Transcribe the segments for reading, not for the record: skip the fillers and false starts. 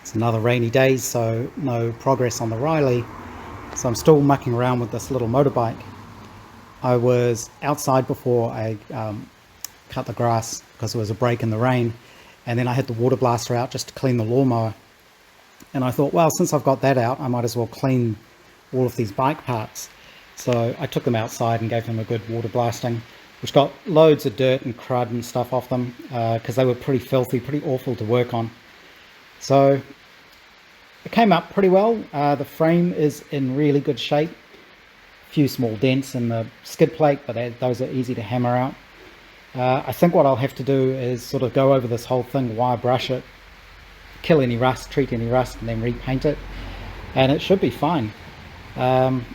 It's another rainy day, so no progress on the Riley. So I'm still mucking around with this little motorbike. I was outside before I cut the grass because there was a break in the rain, and then I had the water blaster out just to clean the lawnmower. And I thought, well, since I've got that out, I might as well clean all of these bike parts. So I took them outside and gave them a good water blasting, which got loads of dirt and crud and stuff off them because they were pretty filthy, pretty awful to work on. So it came up pretty well. The frame is in really good shape. A few small dents in the skid plate, but those are easy to hammer out. I think what I'll have to do is sort of go over this whole thing, wire brush it, kill any rust, treat any rust, and then repaint it, and it should be fine. Even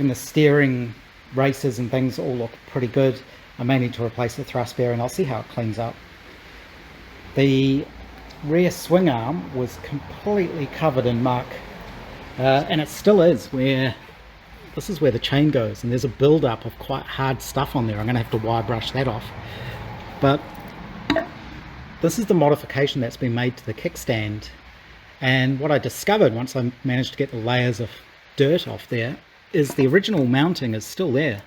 the steering races and things all look pretty good. I may need to replace the thrust bearing. I'll see how it cleans up. The rear swing arm was completely covered in muck, and it still is. This is where the chain goes, and there's a build-up of quite hard stuff on there. I'm going to have to wire brush that off. But this is the modification that's been made to the kickstand, and what I discovered once I managed to get the layers of dirt off there is the original mounting is still there,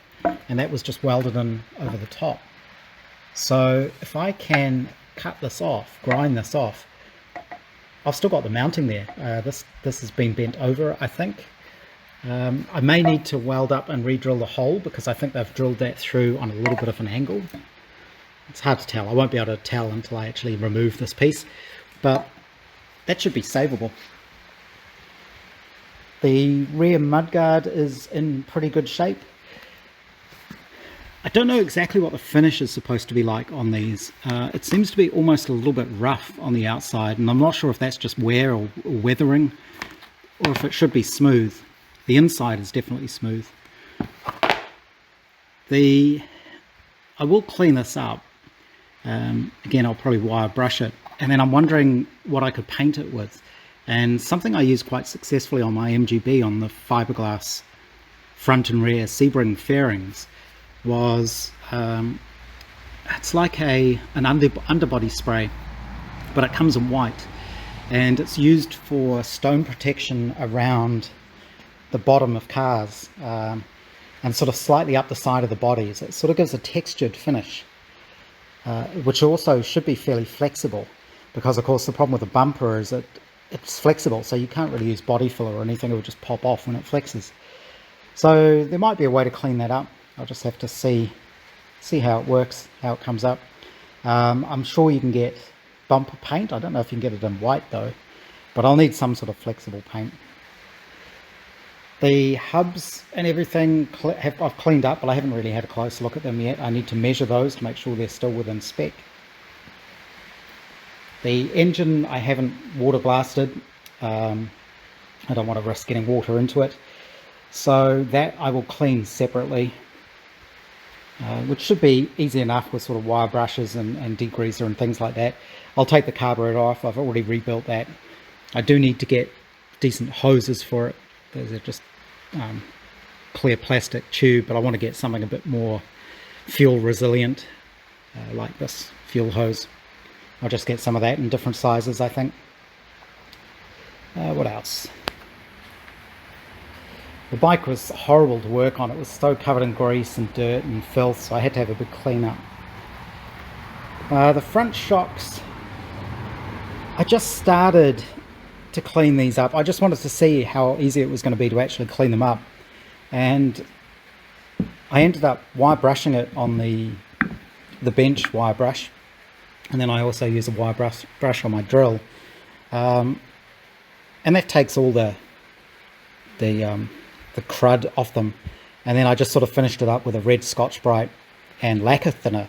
and that was just welded in over the top. So if I can cut this off, grind this off, I've still got the mounting there. This has been bent over, I think. I may need to weld up and re-drill the hole because I think they've drilled that through on a little bit of an angle. It's hard to tell. I won't be able to tell until I actually remove this piece, but that should be savable. The rear mudguard is in pretty good shape. I don't know exactly what the finish is supposed to be like on these. It seems to be almost a little bit rough on the outside, and I'm not sure if that's just wear or weathering, or if it should be smooth. The inside is definitely smooth. I will clean this up. Again, I'll probably wire brush it, and then I'm wondering what I could paint it with. And something I used quite successfully on my MGB on the fiberglass front and rear Sebring fairings was it's like an underbody spray, but it comes in white, and it's used for stone protection around the bottom of cars and sort of slightly up the side of the bodies. It sort of gives a textured finish, which also should be fairly flexible, because of course the problem with the bumper is that it's flexible, so you can't really use body filler or anything. It will just pop off when it flexes. So there might be a way to clean that up. I'll just have to see how it works, how it comes up. I'm sure you can get bumper paint. I don't know if you can get it in white though, but I'll need some sort of flexible paint. The hubs and everything I've cleaned up, but I haven't really had a close look at them yet. I need to measure those to make sure they're still within spec. The engine I haven't water blasted. I don't want to risk getting water into it, so that I will clean separately. Which should be easy enough with sort of wire brushes and degreaser and things like that. I'll take the carburetor off. I've already rebuilt that. I do need to get decent hoses for it. Those are just clear plastic tube, but I want to get something a bit more fuel resilient, like this fuel hose. I'll just get some of that in different sizes, I think. What else? The bike was horrible to work on. It was so covered in grease and dirt and filth, so I had to have a big clean up. The front shocks, I just started to clean these up. I just wanted to see how easy it was going to be to actually clean them up, and I ended up wire brushing it on the bench wire brush, and then I also use a wire brush on my drill, and that takes all the crud off them, and then I just sort of finished it up with a red Scotch-Brite and lacquer thinner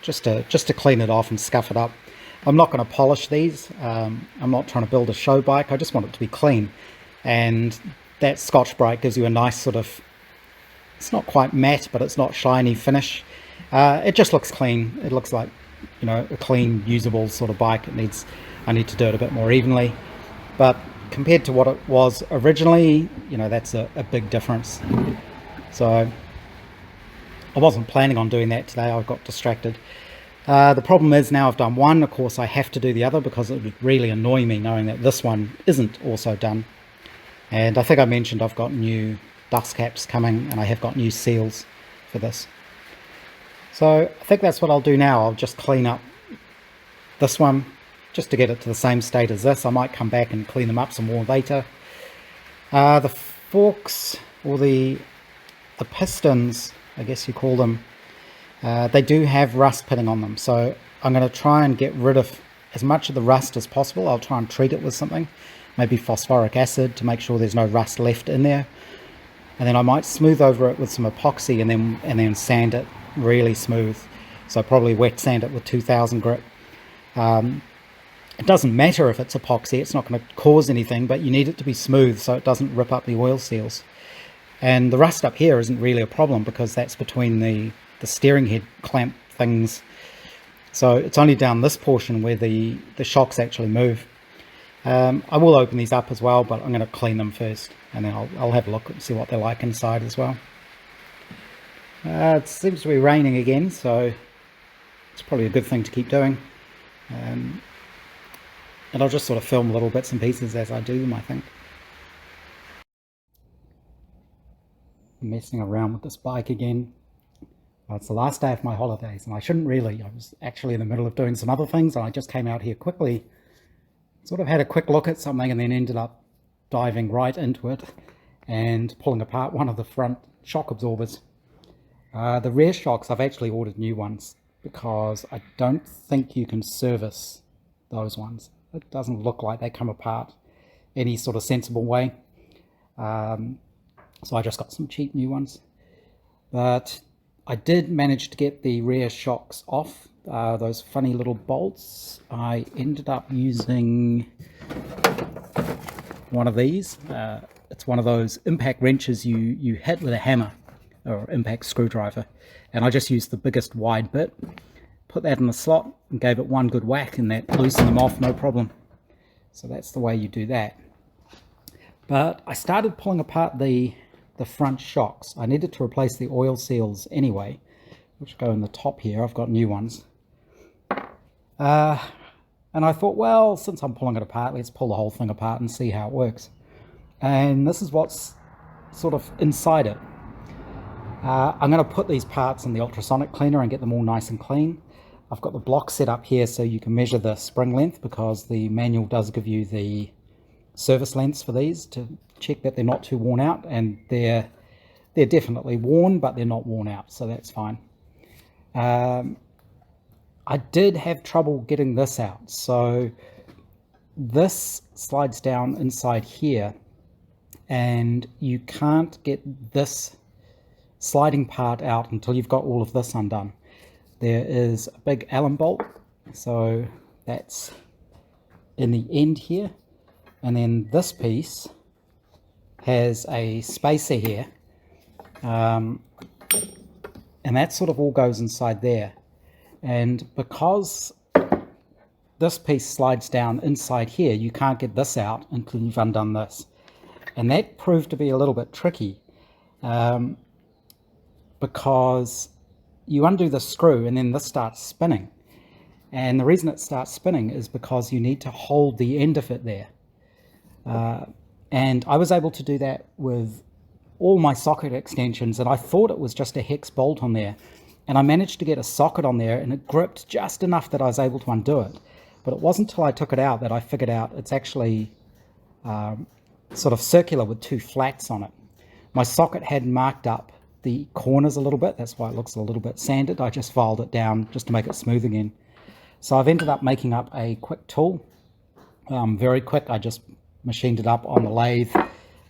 just to clean it off and scuff it up. I'm not going to polish these. I'm not trying to build a show bike. I just want it to be clean, and that Scotch-Brite gives you a nice sort of, it's not quite matte, but it's not shiny finish. It just looks clean. It looks like, you know, a clean, usable sort of bike. I need to do it a bit more evenly, but compared to what it was originally, you know, that's a big difference. So I wasn't planning on doing that today. I got distracted. The problem is now I've done one, of course I have to do the other because it would really annoy me knowing that this one isn't also done. And I think I mentioned I've got new dust caps coming and I have got new seals for this. So I think that's what I'll do now. I'll just clean up this one just to get it to the same state as this. I might come back and clean them up some more later. The forks, or the pistons, I guess you call them, they do have rust pitting on them, so I'm going to try and get rid of as much of the rust as possible. I'll try and treat it with something, maybe phosphoric acid, to make sure there's no rust left in there, and then I might smooth over it with some epoxy and then sand it really smooth. So probably wet sand it with 2000 grit. It doesn't matter if it's epoxy, it's not going to cause anything, but you need it to be smooth so it doesn't rip up the oil seals. And the rust up here isn't really a problem because that's between the steering head clamp things. So it's only down this portion where the shocks actually move. I will open these up as well, but I'm going to clean them first, and then I'll have a look and see what they're like inside as well. It seems to be raining again, so it's probably a good thing to keep doing. And I'll just sort of film little bits and pieces as I do them, I think. Messing around with this bike again. Well, it's the last day of my holidays, and I shouldn't really. I was actually in the middle of doing some other things, and I just came out here quickly, sort of had a quick look at something, and then ended up diving right into it and pulling apart one of the front shock absorbers. The rear shocks, I've actually ordered new ones because I don't think you can service those ones. It doesn't look like they come apart any sort of sensible way. So I just got some cheap new ones. But I did manage to get the rear shocks off, those funny little bolts. I ended up using one of these. It's one of those impact wrenches you hit with a hammer, or impact screwdriver. And I just used the biggest wide bit, put that in the slot and gave it one good whack, and that loosened them off no problem. So that's the way you do that. But I started pulling apart the front shocks. I needed to replace the oil seals anyway, which go in the top here. I've got new ones. And I thought, well, since I'm pulling it apart, let's pull the whole thing apart and see how it works. And this is what's sort of inside it. I'm going to put these parts in the ultrasonic cleaner and get them all nice and clean. I've got the block set up here so you can measure the spring length, because the manual does give you the service lengths for these to check that they're not too worn out, and they're definitely worn, but they're not worn out, so that's fine. I did have trouble getting this out, so this slides down inside here, and you can't get this sliding part out until you've got all of this undone. There is a big Allen bolt, so that's in the end here, and then this piece has a spacer here, and that sort of all goes inside there. And because this piece slides down inside here, you can't get this out until you've undone this, and that proved to be a little bit tricky, because you undo the screw and then this starts spinning, and the reason it starts spinning is because you need to hold the end of it there. And I was able to do that with all my socket extensions, and I thought it was just a hex bolt on there, and I managed to get a socket on there and it gripped just enough that I was able to undo it. But it wasn't until I took it out that I figured out it's actually sort of circular with two flats on it. My socket had marked up the corners a little bit, that's why it looks a little bit sanded. I just filed it down just to make it smooth again. So I've ended up making up a quick tool, very quick. I just machined it up on the lathe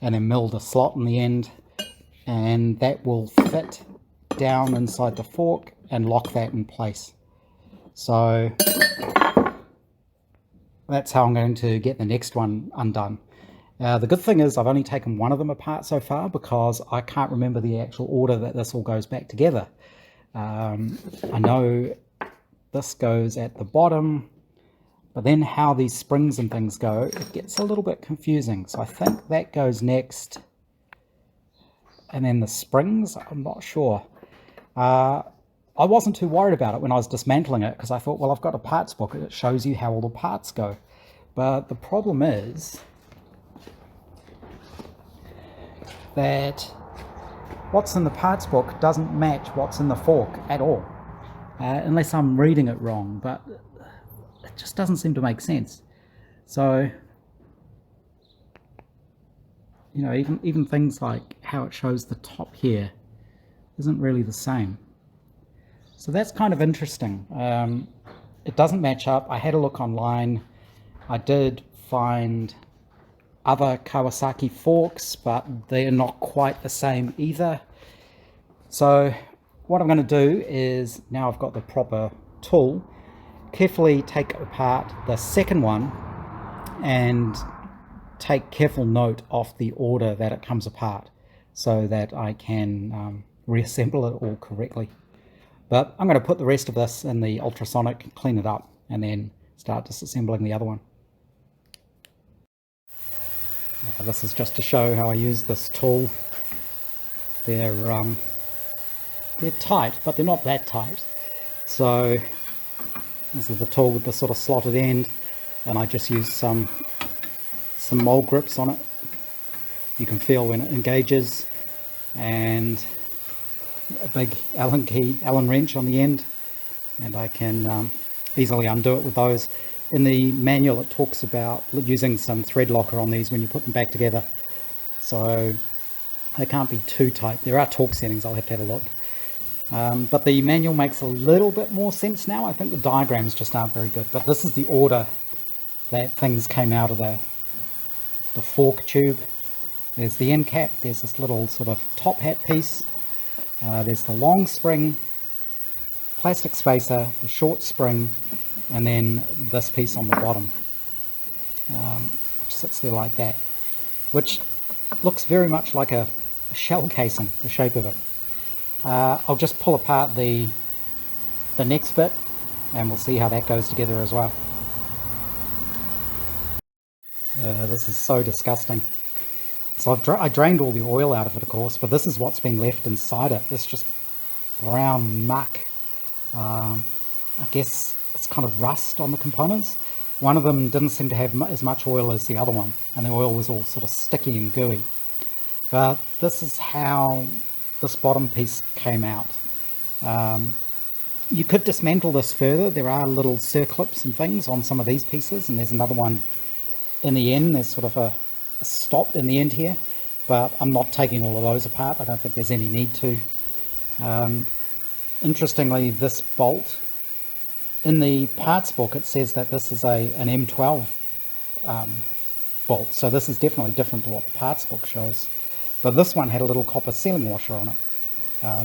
and then milled a slot in the end, and that will fit down inside the fork and lock that in place. So that's how I'm going to get the next one undone. The good thing is I've only taken one of them apart so far, because I can't remember the actual order that this all goes back together. I know this goes at the bottom, but then how these springs and things go, it gets a little bit confusing. So I think that goes next, and then the springs, I'm not sure. I wasn't too worried about it when I was dismantling it, because I thought, well, I've got a parts book and it shows you how all the parts go. But the problem is that what's in the parts book doesn't match what's in the fork at all, unless I'm reading it wrong, but it just doesn't seem to make sense. So, you know, even things like how it shows the top here isn't really the same. So that's kind of interesting. It doesn't match up. I had a look online. I did find other Kawasaki forks, but they're not quite the same either. So what I'm going to do is, now I've got the proper tool, carefully take apart the second one and take careful note of the order that it comes apart so that I can reassemble it all correctly. But I'm going to put the rest of this in the ultrasonic, clean it up, and then start disassembling the other one. This is just to show how I use this tool. They're tight, but they're not that tight. So this is the tool with the sort of slotted end, and I just use some mold grips on it. You can feel when it engages, and a big Allen wrench on the end, and I can easily undo it with those. In the manual it talks about using some thread locker on these when you put them back together, so they can't be too tight. There are torque settings, I'll have to have a look. But the manual makes a little bit more sense now. I think the diagrams just aren't very good, but this is the order that things came out of the fork tube. There's the end cap, there's this little sort of top hat piece, there's the long spring, plastic spacer, the short spring, and then this piece on the bottom, which sits there like that, which looks very much like a shell casing, the shape of it. I'll just pull apart the next bit and we'll see how that goes together as well. This is so disgusting. So I drained all the oil out of it, of course, but this is what's been left inside it. It's just brown muck. I guess it's kind of rust on the components. One of them didn't seem to have as much oil as the other one, and the oil was all sort of sticky and gooey. But this is how this bottom piece came out. You could dismantle this further. There are little circlips and things on some of these pieces, and there's another one in the end. There's sort of a stop in the end here, but I'm not taking all of those apart. I don't think there's any need to. Interestingly, this bolt, in the parts book it says that this is an M12 bolt, so this is definitely different to what the parts book shows. But this one had a little copper sealing washer on it,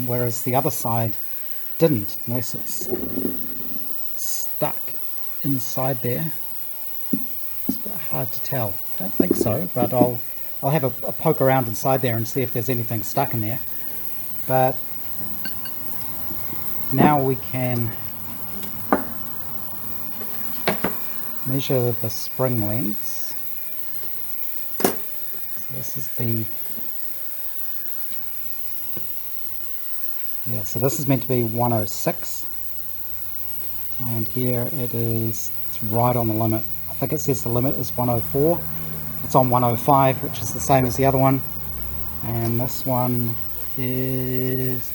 whereas the other side didn't, unless it's stuck inside there. It's a bit hard to tell. I don't think so, but I'll have a poke around inside there and see if there's anything stuck in there. But now we can measure the spring lengths. So this is so this is meant to be 106, and here it is, it's right on the limit. I think it says the limit is 104. It's on 105, which is the same as the other one, and this one is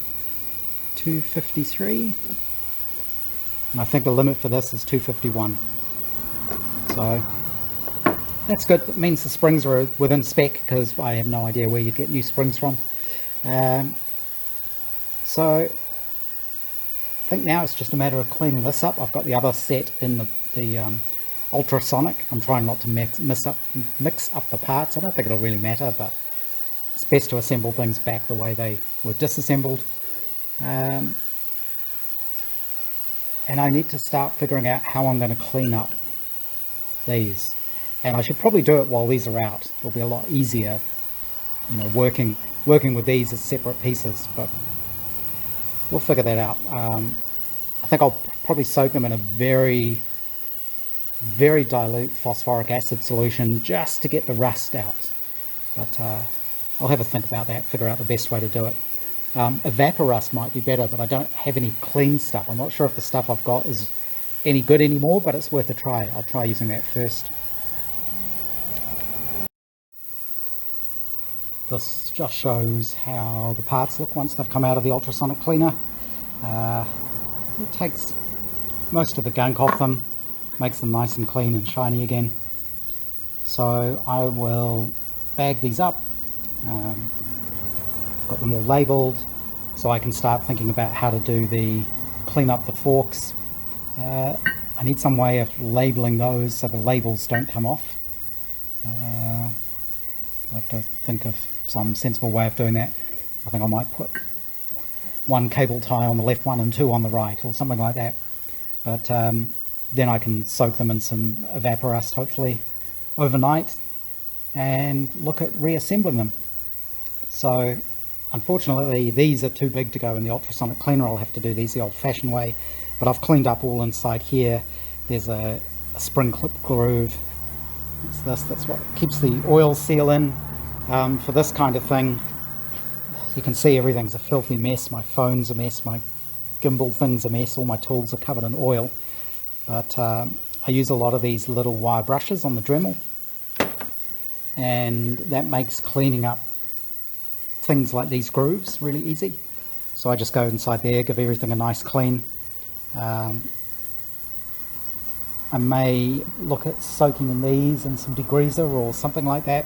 253, and I think the limit for this is 251. So that's good. It means the springs are within spec, because I have no idea where you'd get new springs from. So I think now it's just a matter of cleaning this up. I've got the other set in the ultrasonic. I'm trying not to mix up the parts. I don't think it'll really matter, but it's best to assemble things back the way they were disassembled. And I need to start figuring out how I'm going to clean up these. And I should probably do it while these are out. It'll be a lot easier, you know, working with these as separate pieces, but we'll figure that out. I think I'll probably soak them in a very, very dilute phosphoric acid solution just to get the rust out. But I'll have a think about that, figure out the best way to do it. Evaporust might be better, but I don't have any clean stuff. I'm not sure if the stuff I've got is any good anymore, but it's worth a try. I'll try using that first. This just shows how the parts look once they've come out of the ultrasonic cleaner. It takes most of the gunk off them, makes them nice and clean and shiny again. So I will bag these up, got them all labelled, so I can start thinking about how to clean up the forks. I need some way of labelling those so the labels don't come off. I have to think of some sensible way of doing that. I think I might put one cable tie on the left one and two on the right, or something like that. But then I can soak them in some Evaporust, hopefully, overnight, and look at reassembling them. So unfortunately these are too big to go in the ultrasonic cleaner. I'll have to do these the old-fashioned way, but I've cleaned up all inside here. There's a spring clip groove. That's what keeps the oil seal in. For this kind of thing, you can see everything's a filthy mess. My phone's a mess, my gimbal thing's a mess, all my tools are covered in oil. But I use a lot of these little wire brushes on the Dremel, and that makes cleaning up things like these grooves really easy. So I just go inside there, give everything a nice clean. I may look at soaking in these in some degreaser or something like that,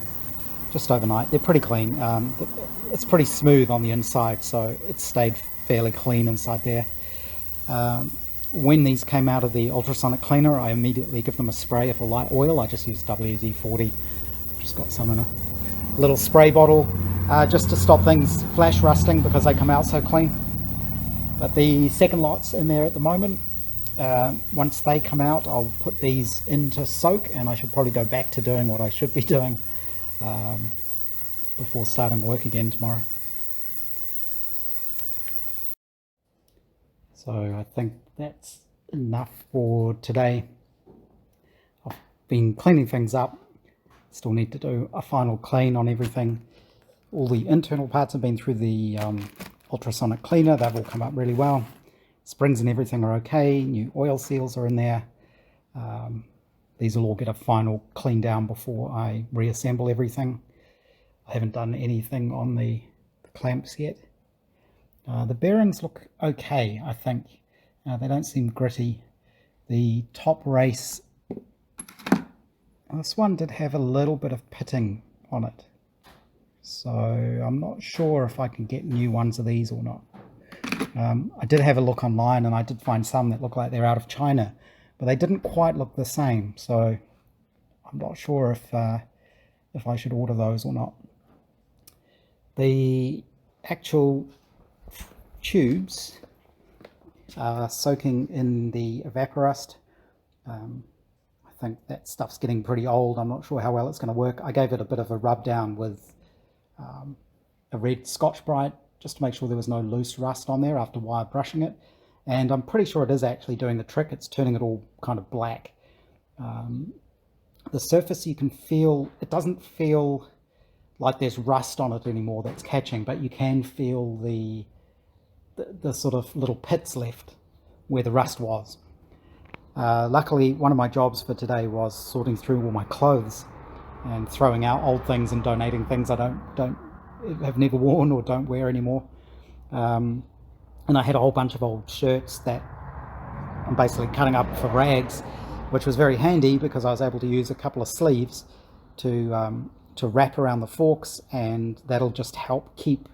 just overnight. They're pretty clean. It's pretty smooth on the inside, so it stayed fairly clean inside there. When these came out of the ultrasonic cleaner, I immediately give them a spray of a light oil. I just use WD-40. Just got some in a little spray bottle, just to stop things flash rusting because they come out so clean. But the second lot's in there at the moment. Once they come out, I'll put these into soak, and I should probably go back to doing what I should be doing before starting work again tomorrow. So I think that's enough for today. I've been cleaning things up. Still need to do a final clean on everything. All the internal parts have been through the ultrasonic cleaner. They've all come up really well. Springs and everything are okay. New oil seals are in there. These will all get a final clean down before I reassemble everything. I haven't done anything on the clamps yet. The bearings look okay, I think. They don't seem gritty. The top race, this one did have a little bit of pitting on it. So I'm not sure if I can get new ones of these or not. I did have a look online, and I did find some that look like they're out of China, but they didn't quite look the same. So I'm not sure if I should order those or not. The actual tubes are soaking in the Evaporust. I think that stuff's getting pretty old. I'm not sure how well it's going to work. I gave it a bit of a rub down with a red Scotch-Brite just to make sure there was no loose rust on there after wire brushing it, and I'm pretty sure it is actually doing the trick. It's turning it all kind of black. The surface, you can feel, it doesn't feel like there's rust on it anymore that's catching, but you can feel the sort of little pits left where the rust was. Luckily, one of my jobs for today was sorting through all my clothes and throwing out old things and donating things I have never worn or don't wear anymore. And I had a whole bunch of old shirts that I'm basically cutting up for rags, which was very handy because I was able to use a couple of sleeves to wrap around the forks, and that'll just help keep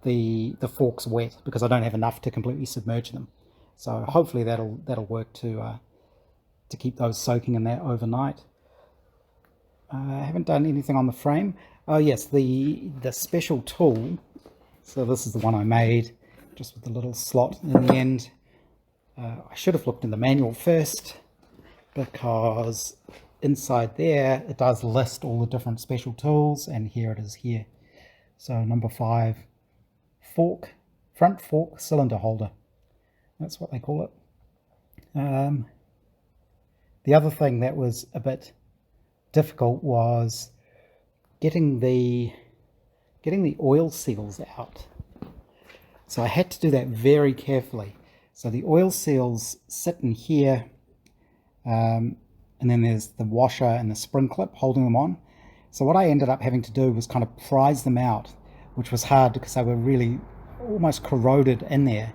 the forks wet because I don't have enough to completely submerge them. So hopefully that'll work to keep those soaking in that overnight. I haven't done anything on the frame. Oh yes, the special tool. So this is the one I made, just with the little slot in the end. I should have looked in the manual first, because inside there it does list all the different special tools, and here it is here. So number 5, fork, front fork cylinder holder. That's what they call it. The other thing that was a bit difficult was getting the oil seals out. So I had to do that very carefully. So the oil seals sit in here, and then there's the washer and the spring clip holding them on. So what I ended up having to do was kind of prise them out, which was hard because they were really almost corroded in there.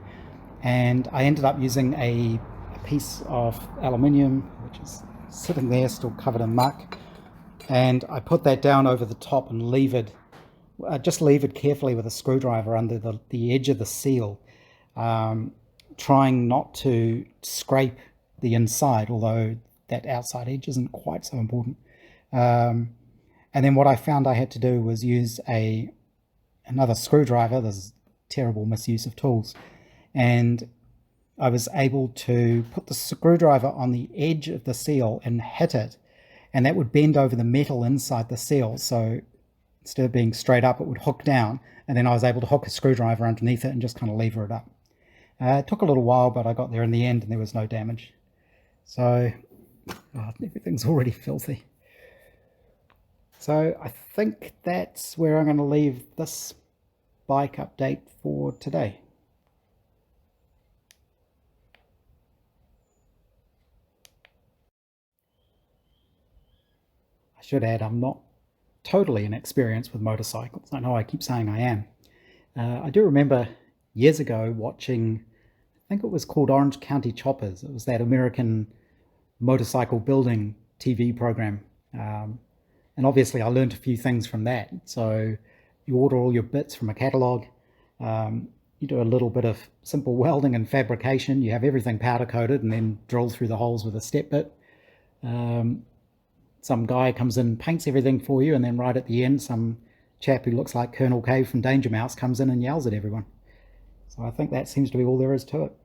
And I ended up using a piece of aluminium, which is sitting there still covered in muck, and I put that down over the top and just levered carefully with a screwdriver under the edge of the seal, trying not to scrape the inside, although that outside edge isn't quite so important. And then what I found I had to do was use another screwdriver. There's terrible misuse of tools, and I was able to put the screwdriver on the edge of the seal and hit it, and that would bend over the metal inside the seal. So instead of being straight up, it would hook down, and then I was able to hook a screwdriver underneath it and just kind of lever it up. It took a little while, but I got there in the end and there was no damage. So everything's already filthy. So I think that's where I'm going to leave this bike update for today. I should add, I'm not totally inexperienced with motorcycles. I know I keep saying I am. I do remember years ago watching, I think it was called Orange County Choppers. It was that American motorcycle building TV program. And obviously I learned a few things from that. So you order all your bits from a catalogue. You do a little bit of simple welding and fabrication. You have everything powder coated and then drill through the holes with a step bit. Some guy comes in, paints everything for you, and then right at the end, some chap who looks like Colonel K from Danger Mouse comes in and yells at everyone. So I think that seems to be all there is to it.